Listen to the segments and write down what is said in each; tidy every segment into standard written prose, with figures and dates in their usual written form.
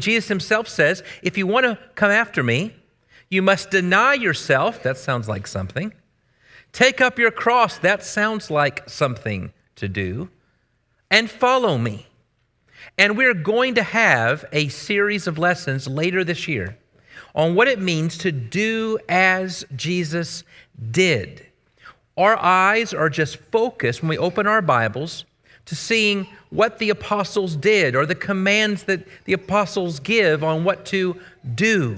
Jesus himself says, if you want to come after me, you must deny yourself. That sounds like something. Take up your cross. That sounds like something to do. And follow me. And we're going to have a series of lessons later this year on what it means to do as Jesus did. Our eyes are just focused when we open our Bibles to seeing what the apostles did or the commands that the apostles give on what to do.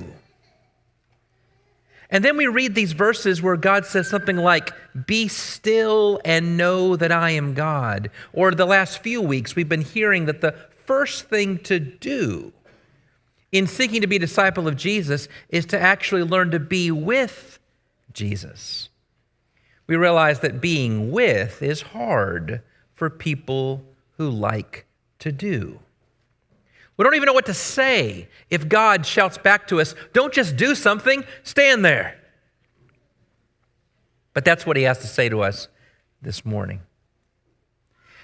And then we read these verses where God says something like, be still and know that I am God. Or the last few weeks, we've been hearing that the first thing to do in seeking to be a disciple of Jesus is to actually learn to be with Jesus. We realize that being with is hard for people who like to do. We don't even know what to say if God shouts back to us, don't just do something, stand there. But that's what he has to say to us this morning.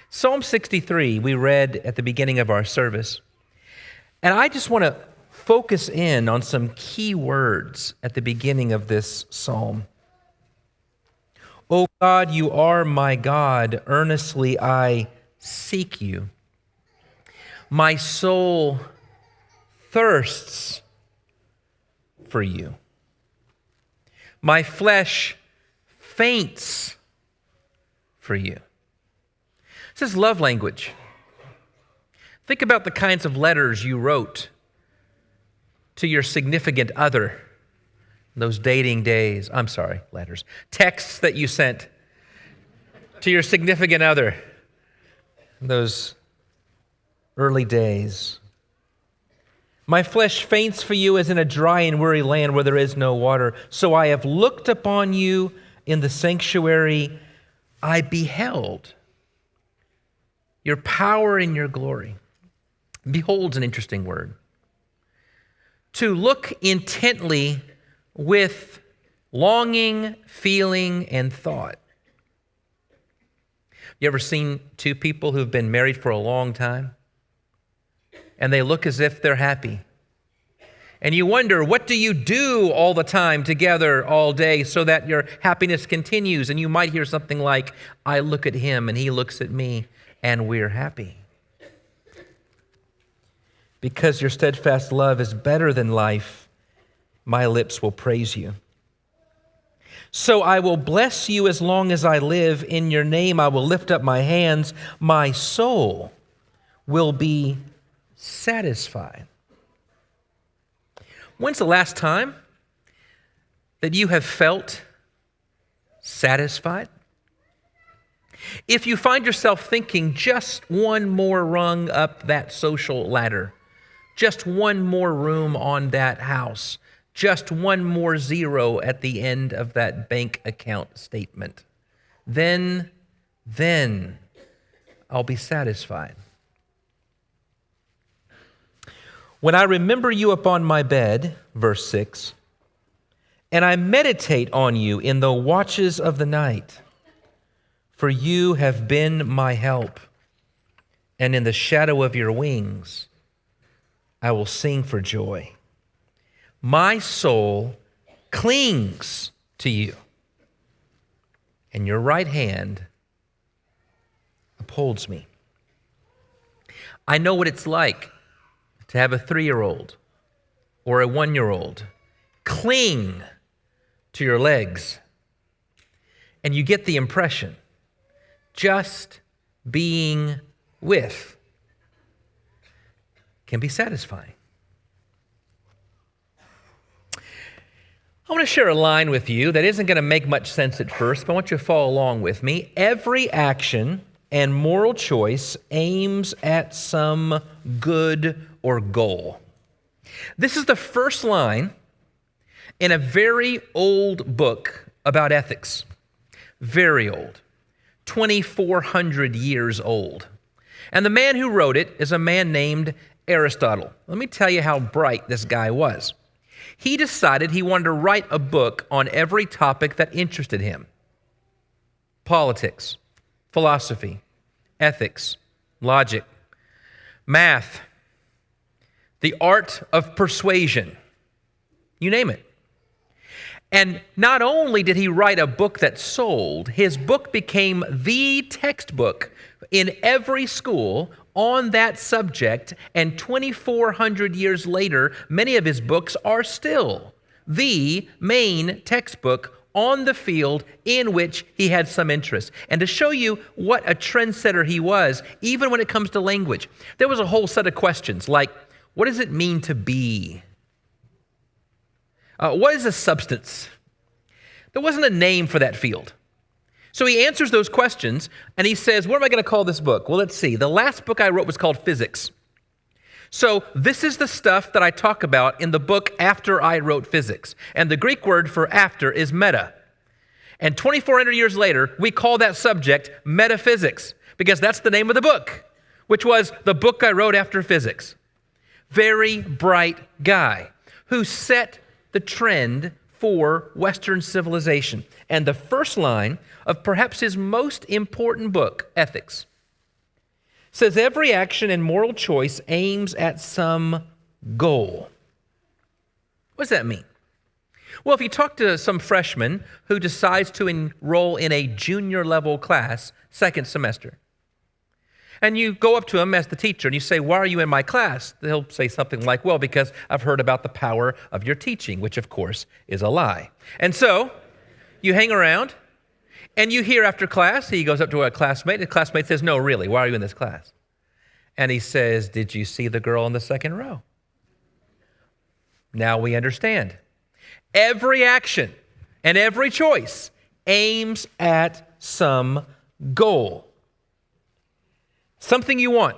Psalm 63, we read at the beginning of our service. And I just want to focus in on some key words at the beginning of this psalm. O God, you are my God. Earnestly I seek you. My soul thirsts for you. My flesh faints for you. This is love language. Think about the kinds of letters you wrote to your significant other. Those dating days, letters. Texts that you sent to your significant other. Those early days. My flesh faints for you as in a dry and weary land where there is no water. So I have looked upon you in the sanctuary. I beheld your power and your glory. Behold's an interesting word. To look intently with longing, feeling, and thought. You ever seen two people who've been married for a long time? And they look as if they're happy. And you wonder, what do you do all the time together all day so that your happiness continues? And you might hear something like, I look at him and he looks at me and we're happy. Because your steadfast love is better than life, my lips will praise you. So I will bless you as long as I live. In your name I will lift up my hands. My soul will be satisfied. When's the last time that you have felt satisfied? If you find yourself thinking just one more rung up that social ladder, just one more room on that house, just one more zero at the end of that bank account statement, then I'll be satisfied. When I remember you upon my bed, verse 6, and I meditate on you in the watches of the night, for you have been my help, and in the shadow of your wings I will sing for joy. My soul clings to you, and your right hand upholds me. I know what it's like to have a 3-year-old or a 1-year-old cling to your legs, and you get the impression just being with can be satisfying. I want to share a line with you that isn't going to make much sense at first, but I want you to follow along with me. Every action and moral choice aims at some good or goal. This is the first line in a very old book about ethics. Very old. 2,400 years old. And the man who wrote it is a man named Aristotle. Let me tell you how bright this guy was. He decided he wanted to write a book on every topic that interested him. Politics, philosophy, ethics, logic, math, the art of persuasion, you name it. And not only did he write a book that sold, his book became the textbook in every school on that subject, and 2,400 years later, many of his books are still the main textbook on the field in which he had some interest. And to show you what a trendsetter he was, even when it comes to language, there was a whole set of questions like, what does it mean to be? What is a substance? There wasn't a name for that field. So he answers those questions, and he says, what am I going to call this book? Well, let's see. The last book I wrote was called Physics. So this is the stuff that I talk about in the book after I wrote Physics. And the Greek word for after is meta. And 2,400 years later, we call that subject metaphysics, because that's the name of the book, which was the book I wrote after Physics. Very bright guy who set the trend for Western civilization. And the first line of perhaps his most important book, Ethics, says every action and moral choice aims at some goal. What does that mean? Well, if you talk to some freshman who decides to enroll in a junior level class, second semester, and you go up to him as the teacher and you say, why are you in my class? He'll say something like, well, because I've heard about the power of your teaching, which of course is a lie. And so you hang around and you hear after class, he goes up to a classmate, and the classmate says, no, really, why are you in this class? And he says, did you see the girl in the second row? Now we understand. Every action and every choice aims at some goal. Something you want.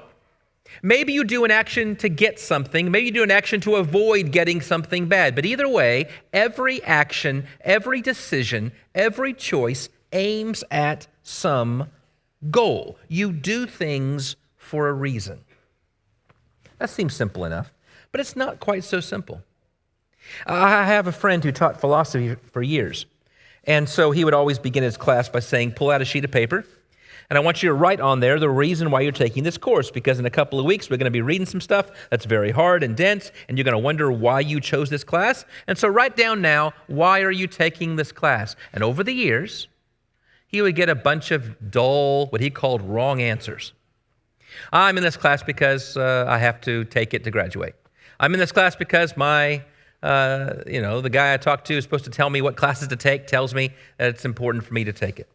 Maybe you do an action to get something. Maybe you do an action to avoid getting something bad. But either way, every action, every decision, every choice aims at some goal. You do things for a reason. That seems simple enough, but it's not quite so simple. I have a friend who taught philosophy for years. And so he would always begin his class by saying, pull out a sheet of paper, and I want you to write on there the reason why you're taking this course, because in a couple of weeks, we're going to be reading some stuff that's very hard and dense, and you're going to wonder why you chose this class. And so write down now, why are you taking this class? And over the years, he would get a bunch of dull, what he called wrong answers. I'm in this class because I have to take it to graduate. I'm in this class because the guy I talked to is supposed to tell me what classes to take, tells me that it's important for me to take it.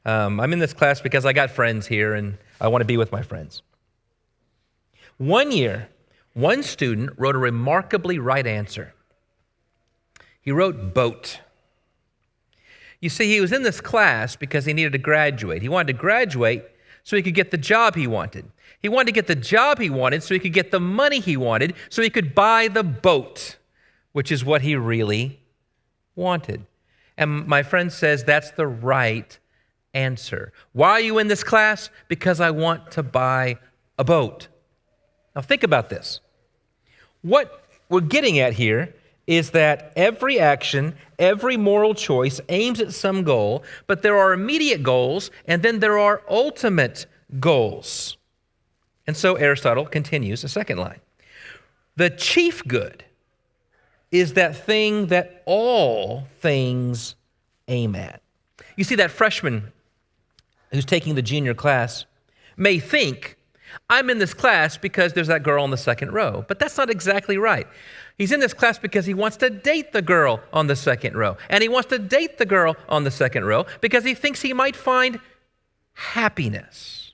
I'm in this class because I got friends here and I want to be with my friends. One year, one student wrote a remarkably right answer. He wrote boat. You see, he was in this class because he needed to graduate. He wanted to graduate so he could get the job he wanted. He wanted to get the job he wanted so he could get the money he wanted so he could buy the boat, which is what he really wanted. And my friend says that's the right answer. Why are you in this class? Because I want to buy a boat. Now think about this. What we're getting at here is that every action, every moral choice aims at some goal, but there are immediate goals and then there are ultimate goals. And so Aristotle continues the second line. The chief good is that thing that all things aim at. You see, that freshman who's taking the junior class may think, I'm in this class because there's that girl in the second row. But that's not exactly right. He's in this class because he wants to date the girl on the second row. And he wants to date the girl on the second row because he thinks he might find happiness.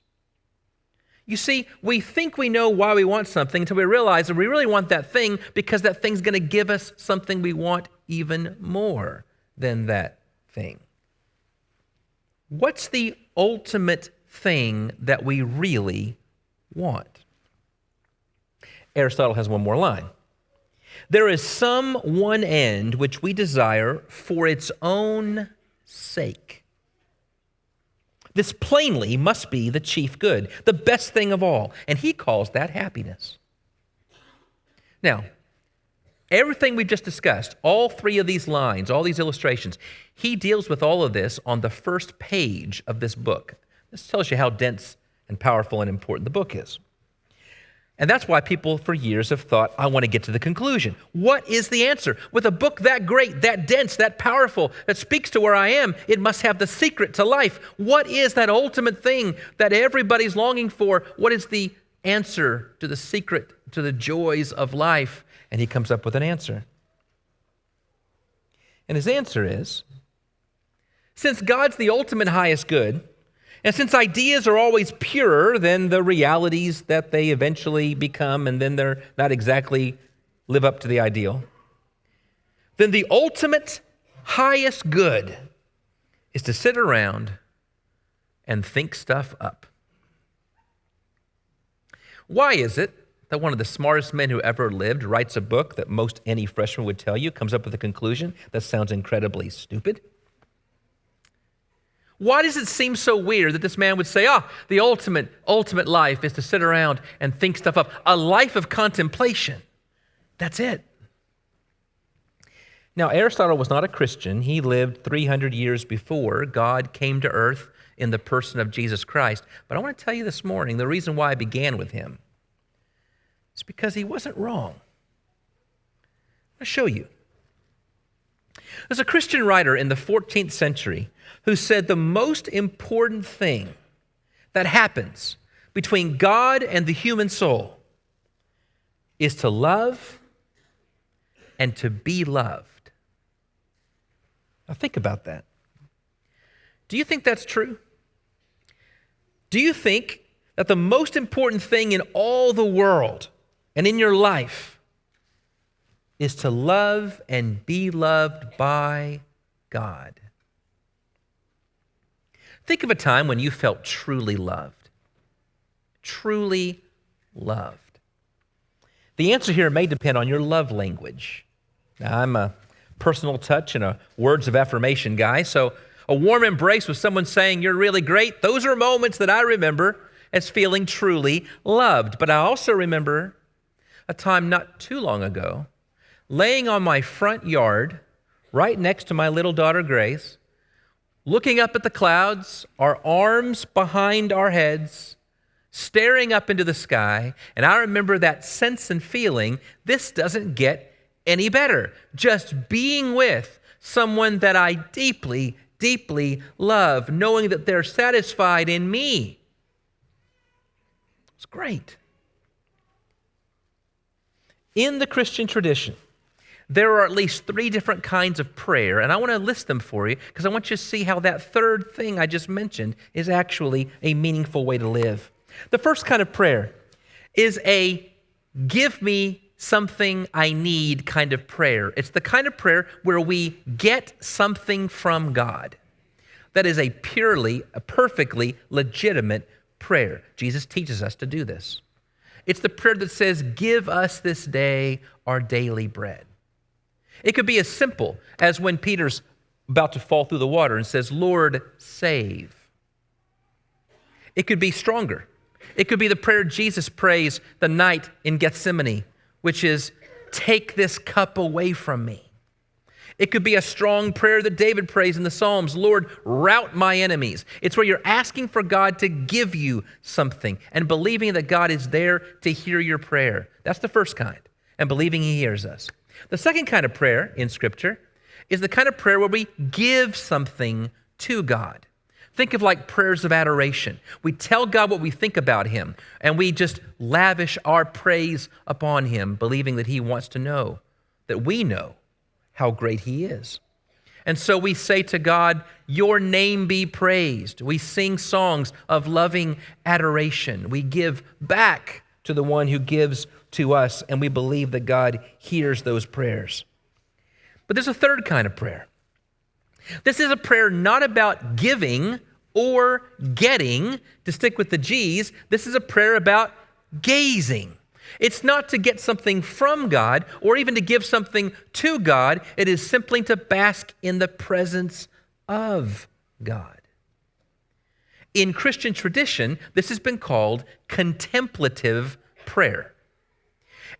You see, we think we know why we want something until we realize that we really want that thing because that thing's going to give us something we want even more than that thing. What's the ultimate thing that we really want? Aristotle has one more line. There is some one end which we desire for its own sake. This plainly must be the chief good, the best thing of all, and he calls that happiness. Now, everything we've just discussed, all three of these lines, all these illustrations, he deals with all of this on the first page of this book. This tells you how dense and powerful and important the book is. And that's why people for years have thought, I want to get to the conclusion. What is the answer? With a book that great, that dense, that powerful, that speaks to where I am, it must have the secret to life. What is that ultimate thing that everybody's longing for? What is the answer to the secret to the joys of life? And he comes up with an answer. And his answer is, since God's the ultimate highest good, and since ideas are always purer than the realities that they eventually become, and then they're not exactly live up to the ideal, then the ultimate highest good is to sit around and think stuff up. Why is it that one of the smartest men who ever lived writes a book that most any freshman would tell you comes up with a conclusion that sounds incredibly stupid? Why does it seem so weird that this man would say, the ultimate life is to sit around and think stuff up, a life of contemplation? That's it. Now, Aristotle was not a Christian. He lived 300 years before God came to earth in the person of Jesus Christ. But I want to tell you this morning, the reason why I began with him is because he wasn't wrong. I'll show you. There's a Christian writer in the 14th century who said the most important thing that happens between God and the human soul is to love and to be loved. Now think about that. Do you think that's true? Do you think that the most important thing in all the world and in your life is to love and be loved by God? Think of a time when you felt truly loved. Truly loved. The answer here may depend on your love language. Now, I'm a personal touch and a words of affirmation guy, so a warm embrace with someone saying you're really great, those are moments that I remember as feeling truly loved. But I also remember a time not too long ago, laying on my front yard, right next to my little daughter Grace, looking up at the clouds, our arms behind our heads, staring up into the sky, and I remember that sense and feeling, this doesn't get any better. Just being with someone that I deeply, deeply love, knowing that they're satisfied in me. It's great. In the Christian tradition, there are at least 3 different kinds of prayer, and I want to list them for you because I want you to see how that third thing I just mentioned is actually a meaningful way to live. The first kind of prayer is a give me something I need kind of prayer. It's the kind of prayer where we get something from God. That is a perfectly legitimate prayer. Jesus teaches us to do this. It's the prayer that says, give us this day our daily bread. It could be as simple as when Peter's about to fall through the water and says, Lord, save. It could be stronger. It could be the prayer Jesus prays the night in Gethsemane, which is, take this cup away from me. It could be a strong prayer that David prays in the Psalms, Lord, rout my enemies. It's where you're asking for God to give you something and believing that God is there to hear your prayer. That's the first kind, and believing he hears us. The second kind of prayer in Scripture is the kind of prayer where we give something to God. Think of like prayers of adoration. We tell God what we think about him, and we just lavish our praise upon him, believing that he wants to know, that we know how great he is. And so we say to God, your name be praised. We sing songs of loving adoration. We give back to the one who gives to us, and we believe that God hears those prayers. But there's a third kind of prayer. This is a prayer not about giving or getting, to stick with the G's. This is a prayer about gazing. It's not to get something from God or even to give something to God. It is simply to bask in the presence of God. In Christian tradition, this has been called contemplative prayer.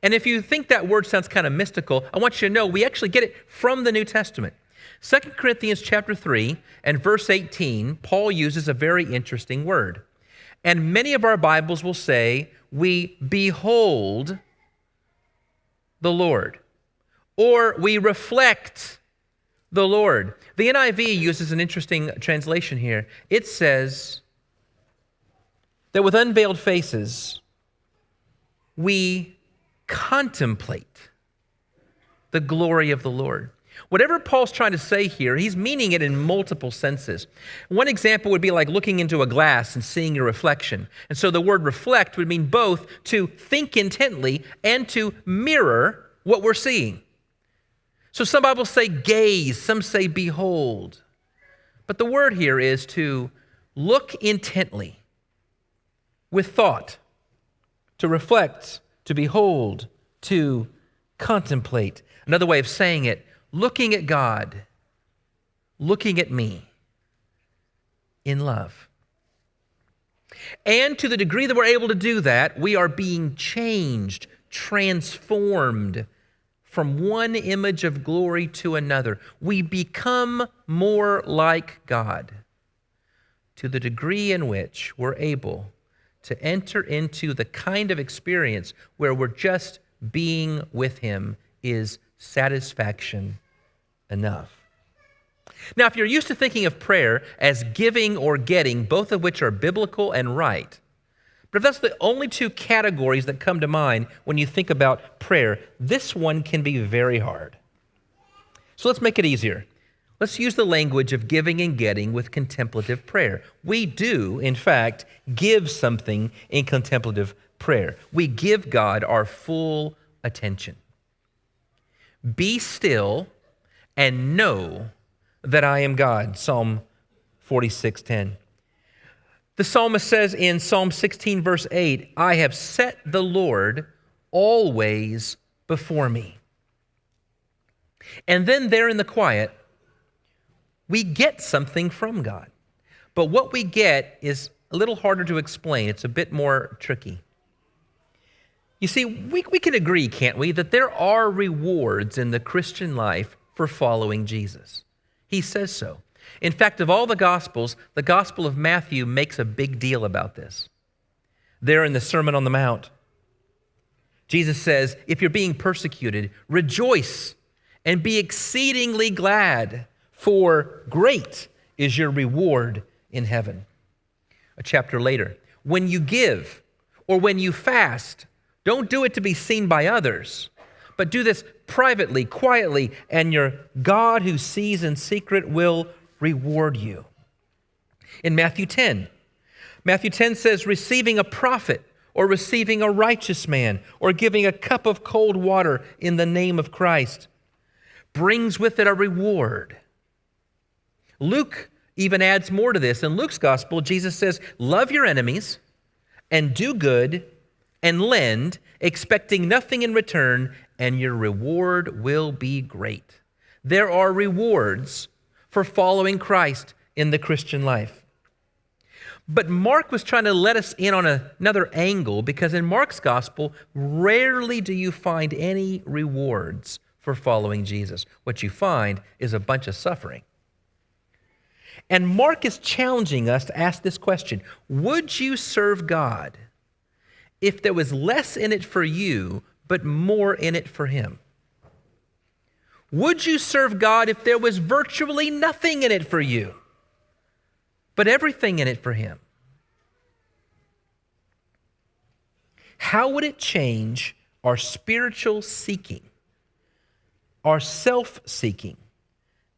And if you think that word sounds kind of mystical, I want you to know we actually get it from the New Testament. 2 Corinthians chapter 3 and verse 18, Paul uses a very interesting word. And many of our Bibles will say, we behold the Lord, or we reflect the Lord. The NIV uses an interesting translation here. It says that with unveiled faces, we contemplate the glory of the Lord. Whatever Paul's trying to say here, he's meaning it in multiple senses. One example would be like looking into a glass and seeing your reflection. And so the word reflect would mean both to think intently and to mirror what we're seeing. So some Bibles say gaze, some say behold. But the word here is to look intently with thought, to reflect, to behold, to contemplate. Another way of saying it, looking at God, looking at me in love. And to the degree that we're able to do that, we are being changed, transformed from one image of glory to another. We become more like God to the degree in which we're able to enter into the kind of experience where we're just being with Him is satisfaction enough. Now, if you're used to thinking of prayer as giving or getting, both of which are biblical and right, but if that's the only two categories that come to mind when you think about prayer, this one can be very hard. So let's make it easier. Let's use the language of giving and getting with contemplative prayer. We do, in fact, give something in contemplative prayer. We give God our full attention. Be still and know that I am God, Psalm 46:10. The psalmist says in Psalm 16, verse 8, I have set the Lord always before me. And then there in the quiet, we get something from God. But what we get is a little harder to explain. It's a bit more tricky. You see, we can agree, can't we, that there are rewards in the Christian life for following Jesus. He says so. In fact, of all the Gospels, the Gospel of Matthew makes a big deal about this. There in the Sermon on the Mount, Jesus says, if you're being persecuted, rejoice and be exceedingly glad, for great is your reward in heaven. A chapter later, when you give or when you fast, don't do it to be seen by others, but do this privately, quietly, and your God who sees in secret will reward you. In Matthew 10 says, receiving a prophet or receiving a righteous man or giving a cup of cold water in the name of Christ brings with it a reward. Luke even adds more to this. In Luke's gospel, Jesus says, love your enemies and do good and lend, expecting nothing in return, and your reward will be great. There are rewards for following Christ in the Christian life. But Mark was trying to let us in on another angle, because in Mark's gospel, rarely do you find any rewards for following Jesus. What you find is a bunch of suffering. And Mark is challenging us to ask this question: would you serve God if there was less in it for you, but more in it for Him? Would you serve God if there was virtually nothing in it for you, but everything in it for Him? How would it change our spiritual seeking, our self-seeking,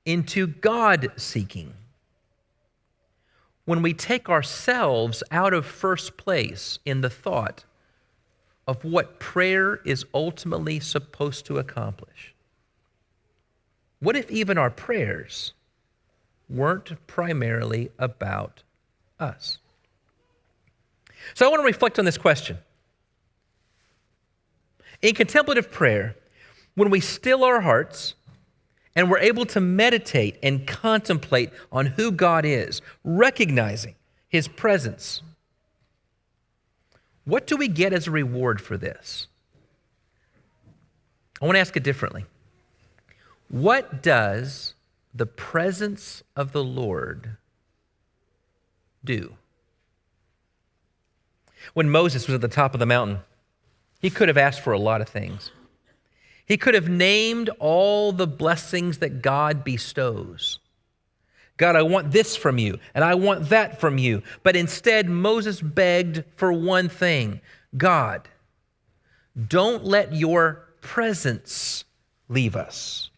into God-seeking. When we take ourselves out of first place in the thought of what prayer is ultimately supposed to accomplish. What if even our prayers weren't primarily about us? So I want to reflect on this question. In contemplative prayer, when we still our hearts and we're able to meditate and contemplate on who God is, recognizing His presence, what do we get as a reward for this? I want to ask it differently. What does the presence of the Lord do? When Moses was at the top of the mountain, he could have asked for a lot of things. He could have named all the blessings that God bestows. God, I want this from you, and I want that from you. But instead, Moses begged for one thing. God, don't let your presence leave us.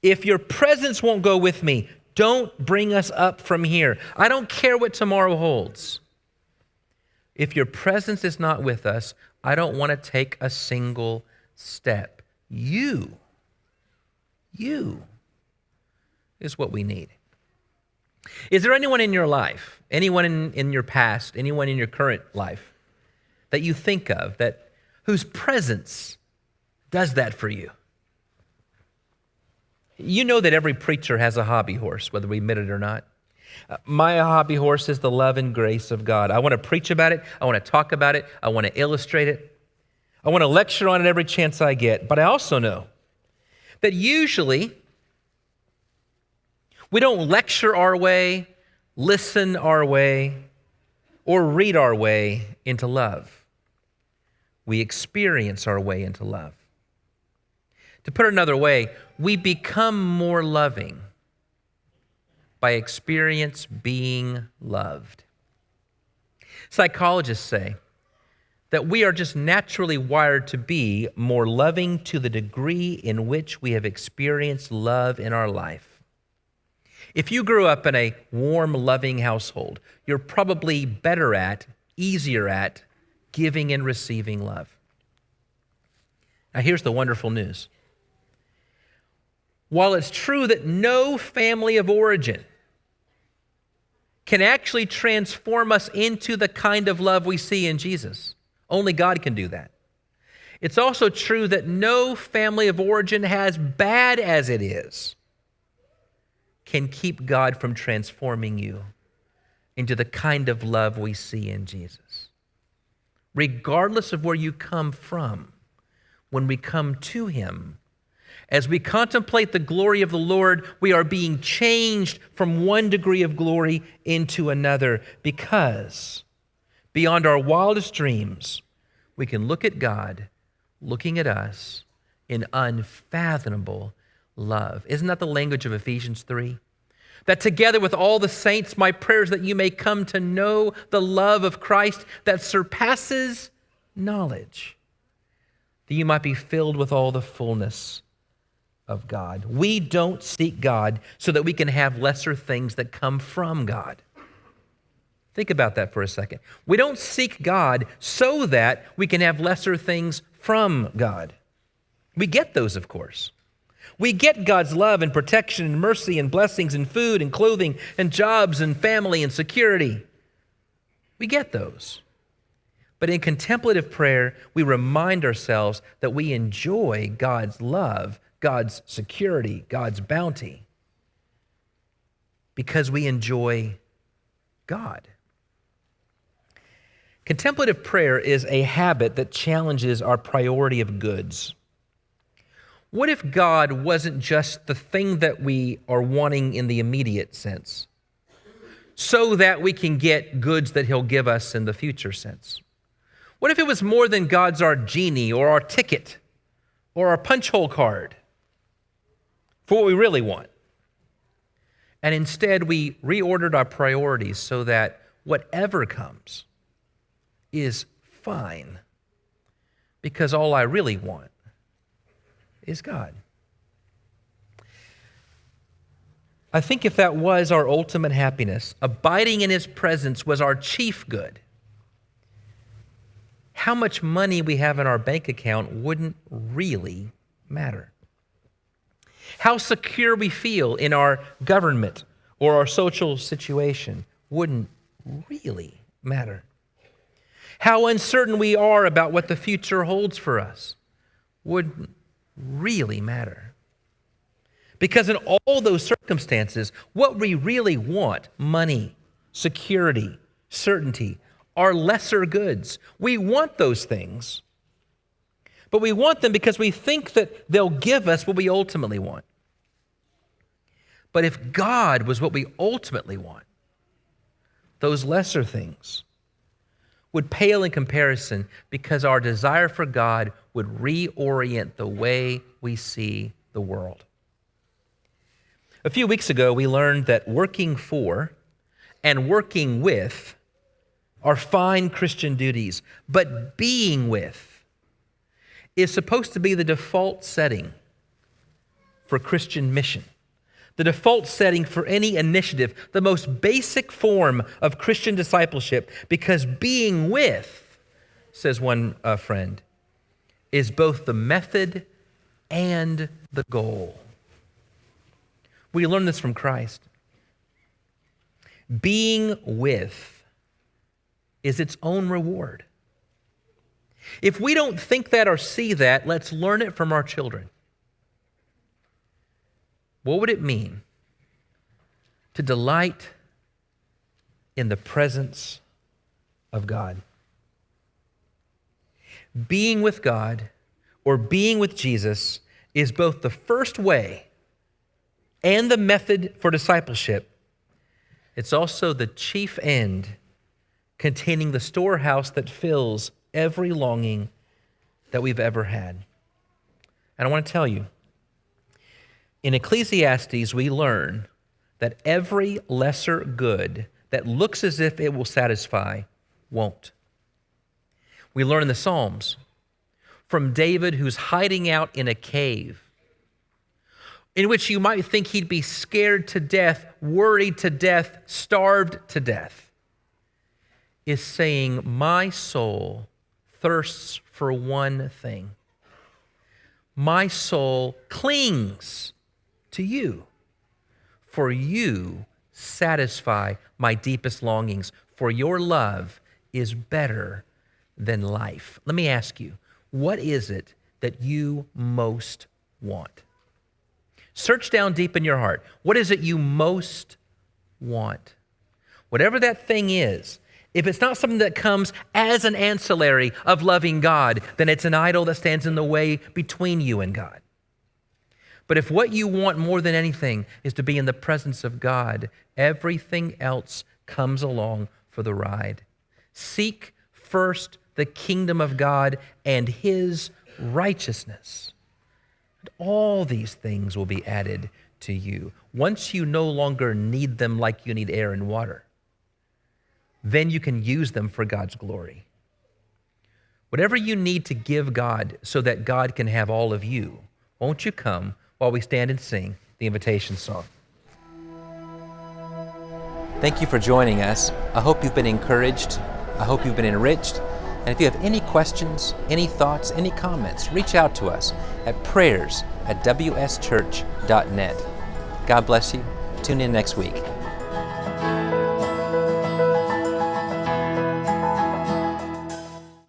If your presence won't go with me, don't bring us up from here. I don't care what tomorrow holds. If your presence is not with us, I don't want to take a single step. You is what we need. Is there anyone in your life, anyone in your past, anyone in your current life that you think of whose presence does that for you? You know that every preacher has a hobby horse, whether we admit it or not. My hobby horse is the love and grace of God. I want to preach about it. I want to talk about it. I want to illustrate it. I want to lecture on it every chance I get. But I also know that usually we don't lecture our way, listen our way, or read our way into love. We experience our way into love. To put it another way, we become more loving by experience being loved. Psychologists say that we are just naturally wired to be more loving to the degree in which we have experienced love in our life. If you grew up in a warm, loving household, you're probably better at, easier at, giving and receiving love. Now here's the wonderful news. While it's true that no family of origin can actually transform us into the kind of love we see in Jesus, only God can do that. It's also true that no family of origin, as bad as it is, can keep God from transforming you into the kind of love we see in Jesus. Regardless of where you come from, when we come to Him, as we contemplate the glory of the Lord, we are being changed from one degree of glory into another, because beyond our wildest dreams, we can look at God looking at us in unfathomable love. Isn't that the language of Ephesians 3? That together with all the saints, my prayer is that you may come to know the love of Christ that surpasses knowledge, that you might be filled with all the fullness of God. We don't seek God so that we can have lesser things that come from God. Think about that for a second. We don't seek God so that we can have lesser things from God. We get those, of course. We get God's love and protection and mercy and blessings and food and clothing and jobs and family and security. We get those. But in contemplative prayer, we remind ourselves that we enjoy God's love, God's security, God's bounty, because we enjoy God. Contemplative prayer is a habit that challenges our priority of goods. What if God wasn't just the thing that we are wanting in the immediate sense, so that we can get goods that He'll give us in the future sense? What if it was more than God's our genie or our ticket or our punch hole card for what we really want? And instead we reordered our priorities so that whatever comes is fine, because all I really want is God. I think if that was our ultimate happiness, abiding in his presence was our chief good, how much money we have in our bank account wouldn't really matter. How secure we feel in our government or our social situation wouldn't really matter. How uncertain we are about what the future holds for us wouldn't really matter. Because in all those circumstances, what we really want, money, security, certainty, are lesser goods. We want those things, but we want them because we think that they'll give us what we ultimately want. But if God was what we ultimately want, those lesser things would pale in comparison because our desire for God would reorient the way we see the world. A few weeks ago, we learned that working for and working with are fine Christian duties, but being with is supposed to be the default setting for Christian mission, the default setting for any initiative, the most basic form of Christian discipleship, because being with, says one friend, is both the method and the goal. We learn this from Christ. Being with is its own reward. If we don't think that or see that, let's learn it from our children. What would it mean to delight in the presence of God? Being with God or being with Jesus is both the first way and the method for discipleship. It's also the chief end, containing the storehouse that fills every longing that we've ever had. And I want to tell you, in Ecclesiastes, we learn that every lesser good that looks as if it will satisfy won't. We learn in the Psalms from David, who's hiding out in a cave, in which you might think he'd be scared to death, worried to death, starved to death, is saying, my soul thirsts for one thing. My soul clings to you, for you satisfy my deepest longings, for your love is better than life. Let me ask you, what is it that you most want? Search down deep in your heart. What is it you most want? Whatever that thing is, if it's not something that comes as an ancillary of loving God, then it's an idol that stands in the way between you and God. But if what you want more than anything is to be in the presence of God, everything else comes along for the ride. Seek first the kingdom of God and his righteousness. And all these things will be added to you. Once you no longer need them like you need air and water, then you can use them for God's glory. Whatever you need to give God so that God can have all of you, won't you come while we stand and sing the invitation song? Thank you for joining us. I hope you've been encouraged. I hope you've been enriched. And if you have any questions, any thoughts, any comments, reach out to us at prayers@wschurch.net. God bless you. Tune in next week.